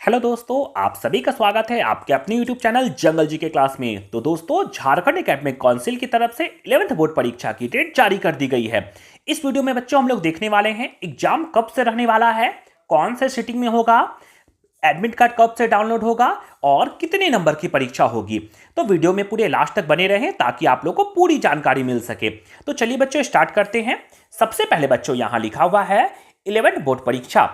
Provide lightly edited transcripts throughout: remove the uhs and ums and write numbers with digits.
Hello दोस्तों, आप सभी का स्वागत है आपके अपने यूट्यूब चैनल जंगल जी के क्लास में। तो दोस्तों, झारखंड एकेडमिक काउंसिल की तरफ से 11th बोर्ड परीक्षा की डेट जारी कर दी गई है। इस वीडियो में बच्चों हम लोग देखने वाले हैं एग्जाम कब से रहने वाला है, कौन से सिटिंग में होगा, एडमिट कार्ड कब से डाउनलोड होगा और कितने नंबर की परीक्षा होगी। तो वीडियो में पूरे लास्ट तक बने रहें ताकि आप लोग को पूरी जानकारी मिल सके। तो चलिए बच्चों स्टार्ट करते हैं। सबसे पहले बच्चों यहाँ लिखा हुआ है 11th बोर्ड परीक्षा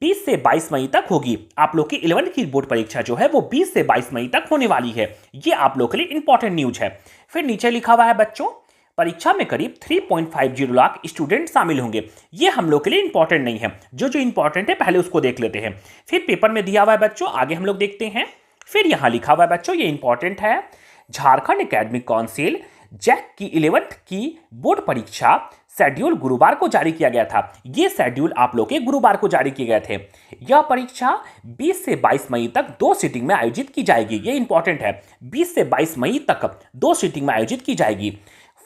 20 से 22 मई तक होगी। आप लोग की 11th की बोर्ड परीक्षा जो है वो 20 से 22 मई तक होने वाली है। ये आप लोग के लिए इंपॉर्टेंट न्यूज है। फिर नीचे लिखा हुआ है बच्चों, परीक्षा में करीब 3.50 लाख स्टूडेंट शामिल होंगे। ये हम लोग के लिए इंपॉर्टेंट नहीं है, जो इंपॉर्टेंट है पहले उसको देख लेते हैं। फिर पेपर में दिया हुआ है बच्चों, आगे हम लोग देखते हैं। फिर यहां लिखा हुआ है बच्चों, ये इंपॉर्टेंट है, झारखंड एकेडमिक काउंसिल जैक की 11th की बोर्ड परीक्षा शेड्यूल गुरुवार को जारी किया गया था। ये शेड्यूल आप लोग के गुरुवार को जारी किए गए थे। यह परीक्षा 20 से 22 मई तक 2 सीटिंग में आयोजित की जाएगी। ये इंपॉर्टेंट है, 20 से 22 मई तक 2 सीटिंग में आयोजित की जाएगी।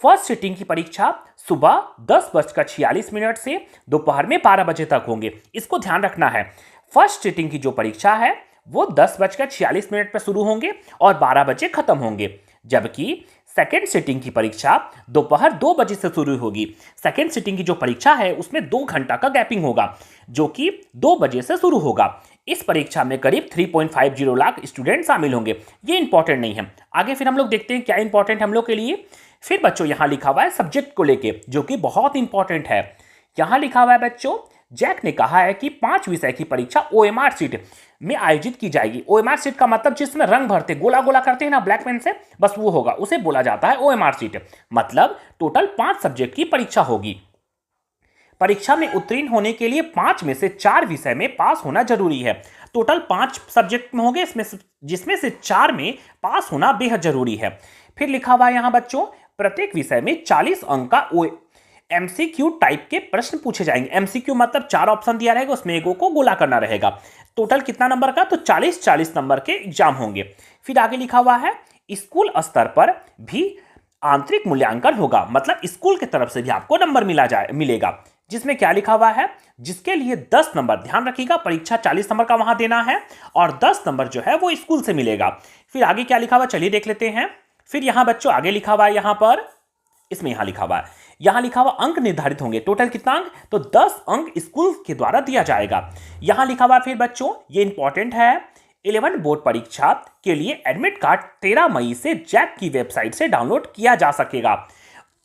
फर्स्ट सीटिंग की परीक्षा सुबह 10:46 से दोपहर में 12 बजे तक होंगे। इसको ध्यान रखना है। फर्स्ट सीटिंग की जो परीक्षा है वो 10:46 पर शुरू होंगे और 12 बजे खत्म होंगे, जबकि सेकेंड सिटिंग की परीक्षा दोपहर 2 बजे से शुरू होगी। सेकेंड सिटिंग की जो परीक्षा है उसमें 2 घंटा का गैपिंग होगा, जो कि 2 बजे से शुरू होगा। इस परीक्षा में करीब 3.50 लाख स्टूडेंट शामिल होंगे। ये इंपॉर्टेंट नहीं है। आगे फिर हम लोग देखते हैं क्या इंपॉर्टेंट है हम लोग के लिए। फिर बच्चों यहां लिखा हुआ है सब्जेक्ट को लेके, जो कि बहुत इंपॉर्टेंट है। यहां लिखा हुआ है बच्चों, जैक ने कहा है कि 5 विषय की परीक्षा ओएमआर सीट में आयोजित की जाएगी। ओएमआर सीट का मतलब जिसमें रंग भरते गोला गोला करते हैं ना ब्लैक पेन से, बस वो होगा, उसे बोला जाता है ओएमआर सीट। मतलब टोटल 5 सब्जेक्ट की परीक्षा होगी। परीक्षा में उत्तीर्ण होने के लिए 5 में से 4 विषय में पास होना जरूरी है। टोटल 5 सब्जेक्ट में होंगे, जिसमें से 4 में पास होना बेहद जरूरी है। फिर लिखा हुआ है यहां बच्चों, प्रत्येक विषय में 40 अंक का एमसीक्यू टाइप के प्रश्न पूछे जाएंगे। एमसीक्यू मतलब 4 ऑप्शन दिया रहेगा, उसमें एगो को गोला करना रहेगा। टोटल कितना नंबर का, तो 40 नंबर के एग्जाम होंगे। फिर आगे लिखा हुआ है, स्कूल स्तर पर भी आंतरिक मूल्यांकन होगा। मतलब स्कूल की तरफ से भी आपको नंबर मिलेगा, जिसमें क्या लिखा हुआ है, जिसके लिए 10 नंबर, ध्यान रखिएगा परीक्षा 40 नंबर का वहां देना है और 10 नंबर जो है वो स्कूल से मिलेगा। फिर आगे क्या लिखा हुआ, चलिए देख लेते हैं। फिर यहां बच्चों आगे लिखा हुआ है, यहां पर इसमें यहां लिखा हुआ है, यहां लिखा हुआ अंक निर्धारित होंगे। टोटल कितना अंक, तो 10 अंक स्कूल के द्वारा दिया जाएगा। यहां लिखा हुआ फिर बच्चों, ये इंपॉर्टेंट है, 11 बोर्ड परीक्षा के लिए एडमिट कार्ड 13 मई से जैक की वेबसाइट से डाउनलोड किया जा सकेगा।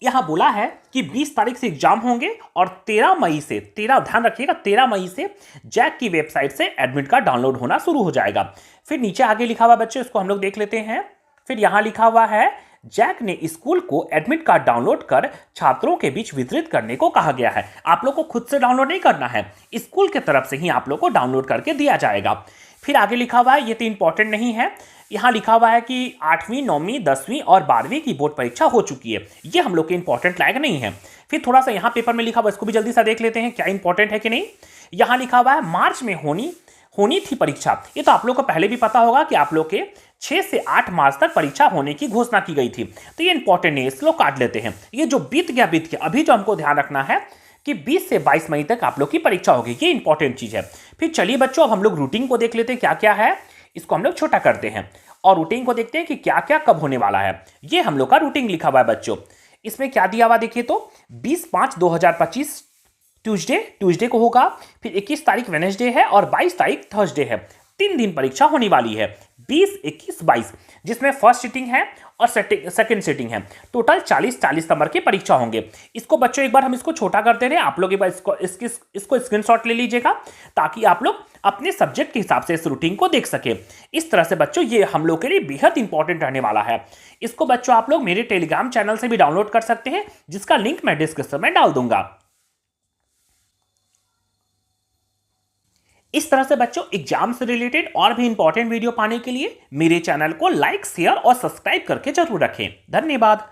यहां बोला है कि 20 तारीख से एग्जाम होंगे और 13 मई से, ध्यान रखिएगा 13 मई से जैक की वेबसाइट से एडमिट कार्ड डाउनलोड होना शुरू हो जाएगा। फिर नीचे आगे लिखा हुआ बच्चों, इसको हम लोग देख लेते हैं। फिर यहां लिखा हुआ है, जैक ने स्कूल को एडमिट कार्ड डाउनलोड कर छात्रों के बीच वितरित करने को कहा गया है। आप लोग को खुद से डाउनलोड नहीं करना है, स्कूल की तरफ से ही आप लोग को डाउनलोड करके दिया जाएगा। फिर आगे लिखा हुआ है, ये तो इंपॉर्टेंट नहीं है, यहां लिखा हुआ है कि 8वीं 9वीं 10वीं और 12वीं की बोर्ड परीक्षा हो चुकी है। ये हम लोग के इंपॉर्टेंट लायक नहीं है। फिर थोड़ा सा यहां पेपर में लिखा हुआ, इसको भी जल्दी से देख लेते हैं क्या इंपॉर्टेंट है कि नहीं। यहां लिखा हुआ है, मार्च में होनी थी परीक्षा। ये तो आप लोग को पहले भी पता होगा कि आप लोग के 6 से 8 मार्च तक परीक्षा होने की घोषणा की गई थी। तो ये इंपॉर्टेंट नहीं है, इसको काट लेते हैं। ये जो बीत गया। अभी जो हमको ध्यान रखना है कि 20 से 22 मई तक आप लोग की परीक्षा होगी। ये इंपॉर्टेंट चीज है। फिर चलिए बच्चों, अब हम लोग रूटीन को देख लेते हैं क्या क्या है। इसको हम लोग छोटा करते हैं और रूटीन को देखते हैं कि क्या क्या कब होने वाला है। ये हम लोग का रूटीन लिखा हुआ है बच्चों। इसमें क्या दिया हुआ देखिए, तो 20/5/2025 ट्यूसडे को होगा। फिर 21 तारीख वेडनेसडे है और 22 तारीख थर्सडे है। 3 दिन परीक्षा होने वाली है, 20, 21, 22, जिसमें फर्स्ट सीटिंग है और सेकंड सीटिंग है। टोटल 40 नंबर की परीक्षा होंगे। इसको बच्चों एक बार हम इसको छोटा कर दे रहे हैं, आप लोग एक बार इसको स्क्रीनशॉट ले लीजिएगा ताकि आप लोग अपने सब्जेक्ट के हिसाब से इस रूटीन को देख सके। इस तरह से बच्चों ये हम लोग के लिए बेहद इंपॉर्टेंट रहने वाला है। इसको बच्चों आप लोग मेरे टेलीग्राम चैनल से भी डाउनलोड कर सकते हैं, जिसका लिंक मैं डिस्क्रिप्शन में डाल दूंगा। इस तरह से बच्चों एग्जाम से रिलेटेड और भी इंपॉर्टेंट वीडियो पाने के लिए मेरे चैनल को लाइक, शेयर और सब्सक्राइब करके जरूर रखें। धन्यवाद।